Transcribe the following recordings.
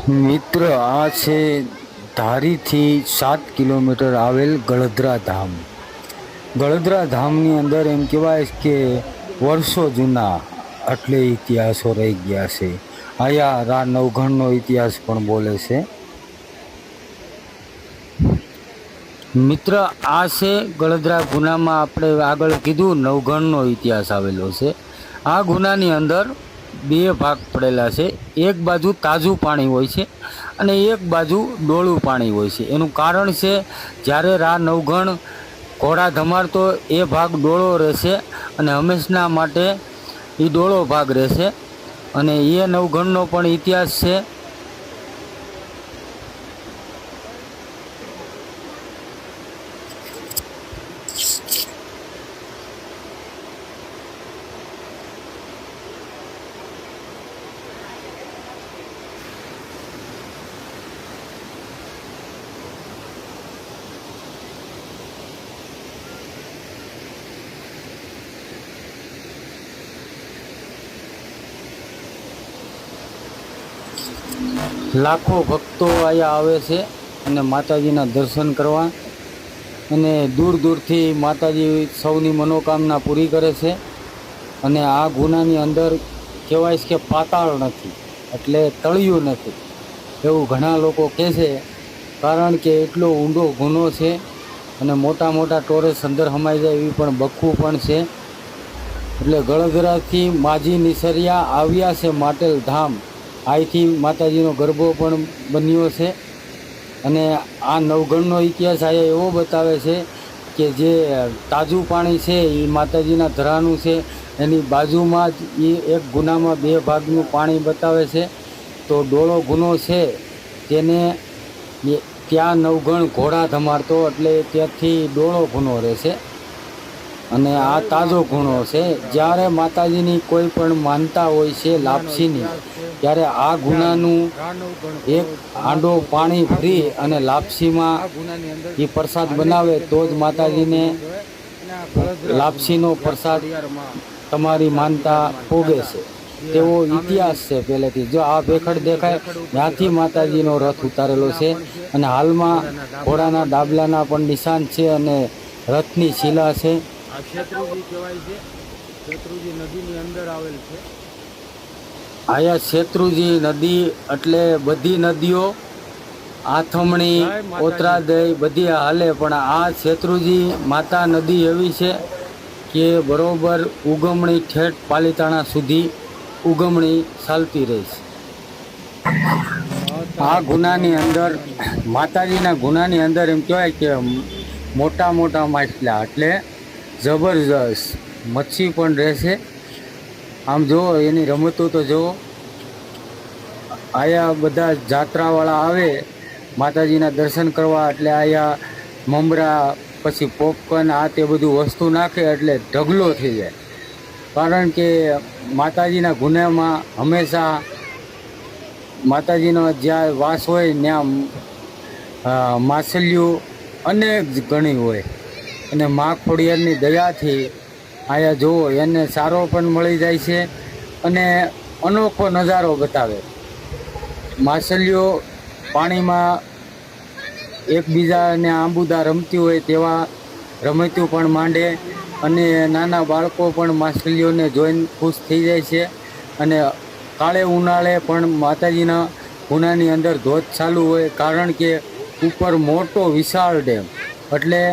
મિત્ર, આ છે ધારીથી 7 કિલોમીટર આવેલ ગળધરા ધામ. ગળધરા ધામની અંદર એમ કહેવાય કે વર્ષો જૂના એટલે ઇતિહાસો રહી ગયા છે. અહીંયા રા નવઘણનો ઇતિહાસ પણ બોલે છે. મિત્ર, આ છે ગળધરા ગુનામાં આપણે આગળ કીધું નવઘણનો ઇતિહાસ આવેલો છે. આ ગુનાની અંદર બે ભાગ પડેલા છે. એક બાજુ તાજું પાણી હોય છે અને એક બાજુ ડોળું પાણી હોય છે. એનું કારણ છે, જ્યારે રા નવઘણ ઘોડા ધમાડતો એ ભાગ ડોળો રહેશે અને હંમેશના માટે એ ડોળો ભાગ રહેશે. અને એ નવઘણનો પણ ઇતિહાસ છે. લાખો ભક્તો અહીંયા આવે છે અને માતાજીના દર્શન કરવા, અને દૂર દૂરથી માતાજી સૌની મનોકામના પૂરી કરે છે. અને આ ગુનાની અંદર કહેવાય છે કે પાતાળ નથી, એટલે તળિયું નથી એવું ઘણા લોકો કહે છે. કારણ કે એટલો ઊંડો ગુનો છે અને મોટા મોટા ટોરેસ અંદર સમાઈ જાય એવી પણ બખવું પણ છે. એટલે ગળધરાથી માજી નિસરિયા આવ્યા છે માટેલ ધામ. અહીંથી માતાજીનો ગરબો પણ બન્યો છે. અને આ નવઘણનો ઇતિહાસ અહીંયા એવો બતાવે છે કે જે તાજું પાણી છે એ માતાજીના ધરાનું છે. એની બાજુમાં જ એ એક ગુનામાં બે ભાગનું પાણી બતાવે છે. તો ડોળો ગુનો છે તેને ત્યાં નવઘણ ઘોડા ધમાડતો, એટલે ત્યાંથી ડોળો ગુનો રહેશે. અને આ તાજો ગુનો છે. જ્યારે માતાજીની કોઈ પણ માનતા હોય છે લાપસીની, ત્યારે આ ગુનાનું એક હાંડો પાણી ભરી અને લાપસીમાં એ પ્રસાદ બનાવે તો જ માતાજીને લાપસીનો પ્રસાદ તમારી માનતા પોગે છે. તેવો ઇતિહાસ છે પહેલેથી. જો આ ભેખડ દેખાય ત્યાંથી માતાજીનો રથ ઉતારેલો છે. અને હાલમાં ઘોડાના ડાબલાના પણ નિશાન છે અને રથની શિલા છે. આ શેત્રુજી કહેવાય છે. શેત્રુજી નદીની અંદર આવેલ છે. આયા શેત્રુજી નદી એટલે બધી નદીઓ આથમણી, ઓતરાદય બધી હાલે, પણ આ શેત્રુજી માતા નદી એવી છે કે બરોબર ઉગમણી ઠેઠ પાલીતાણા સુધી ઉગમણી ચાલતી રહી છે. આ ગુનાની અંદર માતાજીના ગુનાની અંદર એમ કહેવાય કે મોટા મોટા માછલા એટલે જબરજસ્ત મચ્છી પણ રહેશે. આમ જુઓ એની રમતો તો જુઓ. આયા બધા જાત્રાવાળા આવે માતાજીના દર્શન કરવા, એટલે આયા મમરા પછી પોપકોર્ન આ તે બધું વસ્તુ નાખે એટલે ઢગલો થઈ જાય. કારણ કે માતાજીના ગુનામાં હંમેશા માતાજીનો જ્યાં વાસ હોય ત્યાં માછલીઓ અનેક ઘણી હોય. અને મા ખોડિયારની દયાથી આયા જુઓ એને સારો પણ મળી જાય છે અને અનોખો નજારો બતાવે. માછલીઓ પાણીમાં એકબીજાને આંબુદા રમતી હોય તેવા રમતું પણ માંડે, અને નાના બાળકો પણ માછલીઓને જોઈને ખુશ થઈ જાય છે. અને કાળે ઉનાળે પણ માતાજીના ગુનાની અંદર ધોધ ચાલુ હોય, કારણ કે ઉપર મોટો વિશાળ ડેમ, એટલે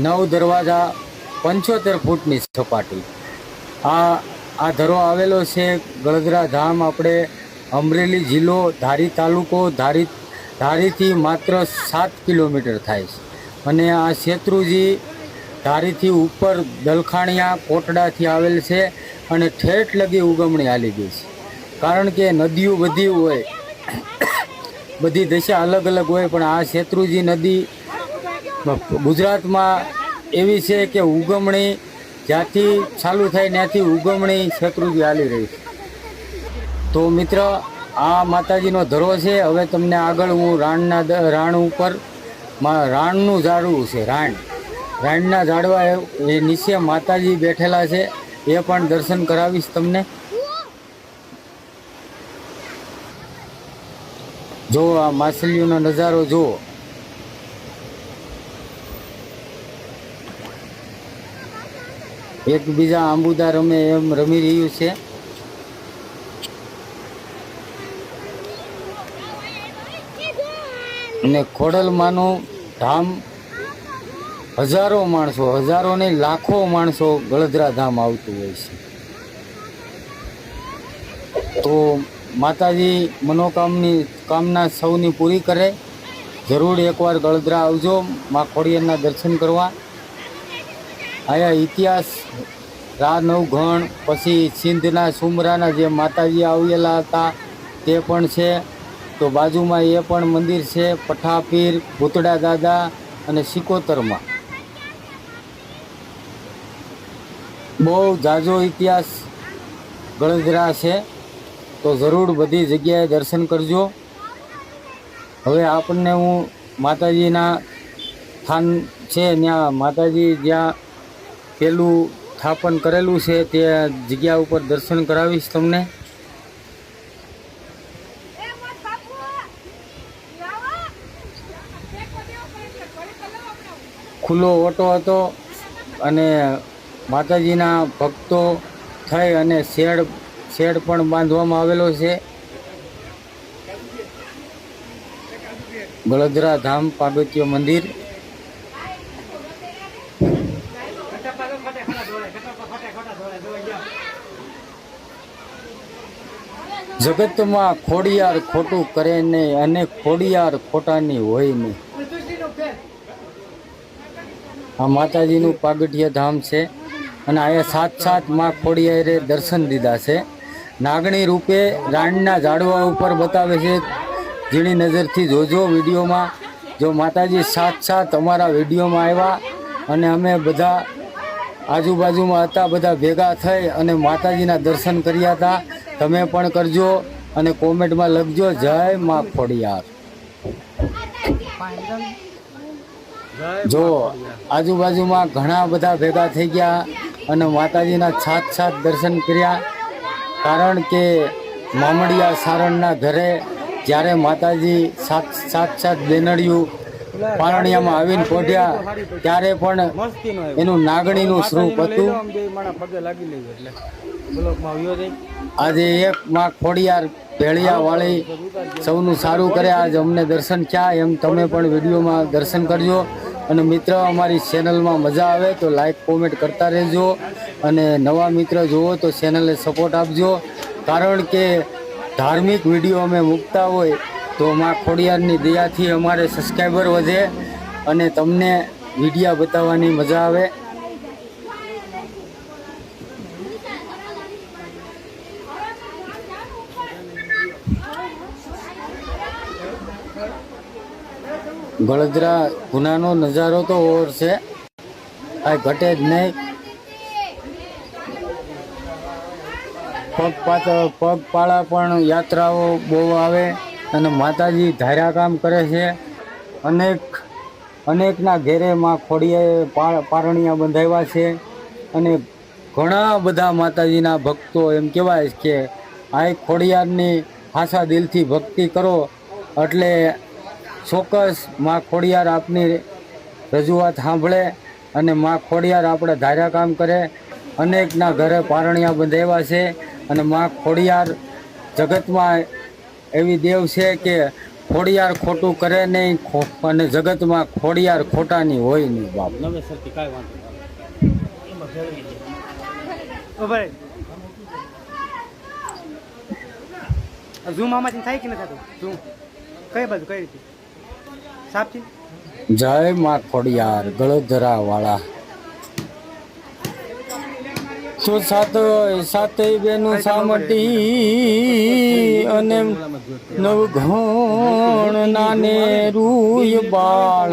9 દરવાજા 75 ફૂટની સપાટી. આ ધરો આવેલો છે ગળધરા ધામ. આપણે અમરેલી જિલ્લો, ધારી તાલુકો, ધારીથી માત્ર 7 કિલોમીટર થાય છે. અને આ શેત્રુજી ધારીથી ઉપર દલખાણિયા કોટડાથી આવેલ છે અને ઠેઠ લગી ઉગમણી હાલી ગઈ છે. કારણ કે નદીઓ બધી હોય, બધી દિશા અલગ અલગ હોય, પણ આ શેત્રુજી નદી ગુજરાતમાં એવી છે કે ઉગમણી જ્યાંથી ચાલુ થાય ત્યાંથી ઉગમણી શેત્રુજી હાલી રહી છે. તો મિત્ર, આ માતાજીનો ધરો છે. હવે તમને આગળ હું રાણ ઉપર રાણનું ઝાડવું છે. રાણના ઝાડવા એ નીચે માતાજી બેઠેલા છે, એ પણ દર્શન કરાવીશ તમને. જો આ માછલીઓનો નજારો જુઓ. એકબીજા આંબુદા રમે એમ રમી રહ્યું છે. અને ખોડલમાંનું ધામ હજારો માણસો, હજારો ને લાખો માણસો ગળધરા ધામ આવતું હોય છે. તો માતાજી કામના સૌની પૂરી કરે. જરૂર એકવાર ગળધરા આવજો મા ખોડિયારના દર્શન કરવા. આયા ઇતિહાસ રા નવઘણ, પછી સિંધના સુમરાના જે માતાજી આવેલા હતા તે પણ છે. તો બાજુમાં એ પણ મંદિર છે, પઠાપીર, ભૂતડા દાદા અને સિકોતરમાં. બહુ જાજો ઇતિહાસ ગળધરા છે. તો જરૂર બધી જગ્યાએ દર્શન કરજો. હવે આપણને હું માતાજીના સ્થાન છે ત્યાં માતાજી જ્યાં પેલું સ્થાપન કરેલું છે તે જગ્યા ઉપર દર્શન કરાવીશ તમને. ખુલ્લો ઓટો હતો અને માતાજીના ભક્તો થઈ અને શેડ પણ બાંધવામાં આવેલો છે. ગળધરા ધામ પાર્વતીય મંદિર. જગતમાં ખોડિયાર ખોટું કરે નહીં અને ખોડિયાર ખોટાની હોય નહીં. આ માતાજીનું પાગટીય ધામ છે અને અહીંયા સાત માં ખોડિયારે દર્શન દીધા છે. નાગણી રૂપે રાણના ઝાડવા ઉપર બતાવે છે. ઝીણી નજરથી જોજો વિડીયોમાં. જો માતાજી સાત અમારા વિડીયોમાં આવ્યા અને અમે બધા આજુબાજુમાં હતા, બધા ભેગા થઈ અને માતાજીના દર્શન કર્યા હતા. તમે પણ કરજો અને કોમેન્ટમાં લખજો જય મા ખોડિયાર. જો આજુબાજુમાં ઘણા બધા ભેગા થઈ ગયા અને માતાજીના સાત દર્શન કર્યા. કારણ કે મામડિયા સારણના ઘરે જ્યારે માતાજી સાત બેનડિયું પારણિયામાં આવીને પહોંચ્યા ત્યારે પણ એનું નાગણીનું સ્વરૂપ હતું. આજે એક માં ખોડિયાર ભેળિયા વાળી સૌનું સારું કરે. આજ અમને દર્શન થયા એમ તમે પણ વિડીયોમાં દર્શન કરજો. અને મિત્ર અમારી ચેનલમાં મજા આવે તો લાઈક કોમેન્ટ કરતા રહેજો અને નવા મિત્ર જુઓ તો ચેનલને સપોર્ટ આપજો. કારણ કે ધાર્મિક વિડીયો અમે મૂકતા હોય તો માં ખોડિયારની દયાથી અમારે સબસ્ક્રાઈબર વધે અને તમને વિડીયા બતાવવાની મજા આવે. ગળધરા ગુનાનો નજારો તો ઓર છે, કાંઈ ઘટે જ નહીં. પગપાળા પણ યાત્રાઓ બહુ આવે અને માતાજી ધાર્યા કામ કરે છે. અનેકના ઘેરે માં ખોડિયાએ પારણિયા બંધાવ્યા છે અને ઘણા બધા માતાજીના ભક્તો એમ કહેવાય કે આ ખોડિયારની ખાસા દિલથી ભક્તિ કરો એટલે ચોક્કસ માં ખોડિયાર આપની રજૂઆત સાંભળે અને માં ખોડિયાર આપણે ધાર્યા કામ કરે. અનેકના ઘરે પારણિયા બંધાવ્યા છે અને માં ખોડિયાર જગતમાં એવી દેવ છે કે ખોડિયાર ખોટું કરે નહીં અને જગતમાં ખોડિયાર ખોટાની હોય નહીં. બાપ નવેસરથી કાંઈ વાંધો ઝૂમ આમાંથી થાય કે ન થતું? ઝૂમ કઈ બાજુ કઈ રીતે સાપથી? જય માં ખોડિયાર ગળધરા વાળા. તો સાતે બેનું સામટી અને નવઘણ નાને રૂય બાળ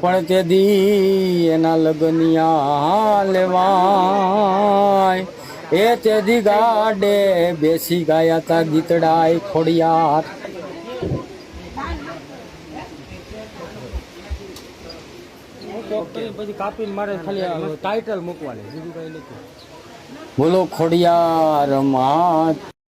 પણ તે દી એના લગનિયા લેવાય. એ તેથી ગાડે બેસી ગયા તા ગીતડાય ખોડિયાર. પછી કાપીને મારે ખાલી ટાઇટલ મૂકવાની, બીજું કઈ નથી. બોલો ખોડિયાર માત.